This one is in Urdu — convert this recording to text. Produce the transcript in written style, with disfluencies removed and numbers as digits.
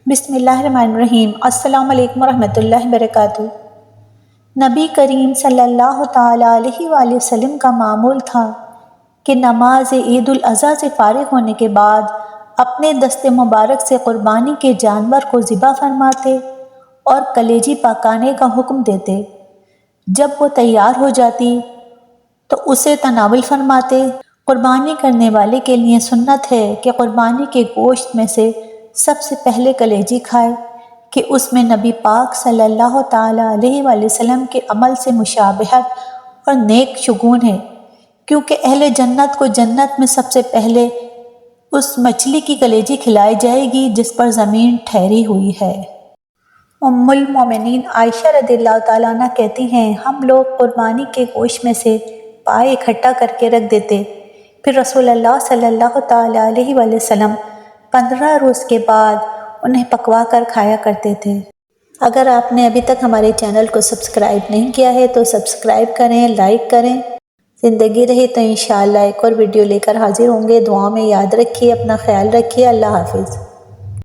بسم اللہ الرحمن الرحیم۔ السلام علیکم ورحمۃ اللہ وبرکاتہ۔ نبی کریم صلی اللہ تعالیٰ علیہ وآلہ وسلم کا معمول تھا کہ نماز عید الاضحیٰ سے فارغ ہونے کے بعد اپنے دست مبارک سے قربانی کے جانور کو ذبح فرماتے اور کلیجی پکانے کا حکم دیتے۔ جب وہ تیار ہو جاتی تو اسے تناول فرماتے۔ قربانی کرنے والے کے لیے سنت ہے کہ قربانی کے گوشت میں سے سب سے پہلے کلیجی کھائے کہ اس میں نبی پاک صلی اللہ تعالیٰ علیہ وآلہ وسلم کے عمل سے مشابہت اور نیک شگون ہے، کیونکہ اہل جنت کو جنت میں سب سے پہلے اس مچھلی کی کلیجی کھلائی جائے گی جس پر زمین ٹھہری ہوئی ہے۔ ام المومنین عائشہ رضی اللہ تعالیٰ عنہ کہتی ہیں، ہم لوگ قربانی کے گوشت میں سے پائے اکٹھا کر کے رکھ دیتے، پھر رسول اللہ صلی اللہ تعالیٰ علیہ وآلہ وسلم 15 روز کے بعد انہیں پکوا کر کھایا کرتے تھے۔ اگر آپ نے ابھی تک ہمارے چینل کو سبسکرائب نہیں کیا ہے تو سبسکرائب کریں، لائک کریں۔ زندگی رہی تو انشاءاللہ ایک اور ویڈیو لے کر حاضر ہوں گے۔ دعاؤں میں یاد رکھیے، اپنا خیال رکھیے۔ اللہ حافظ۔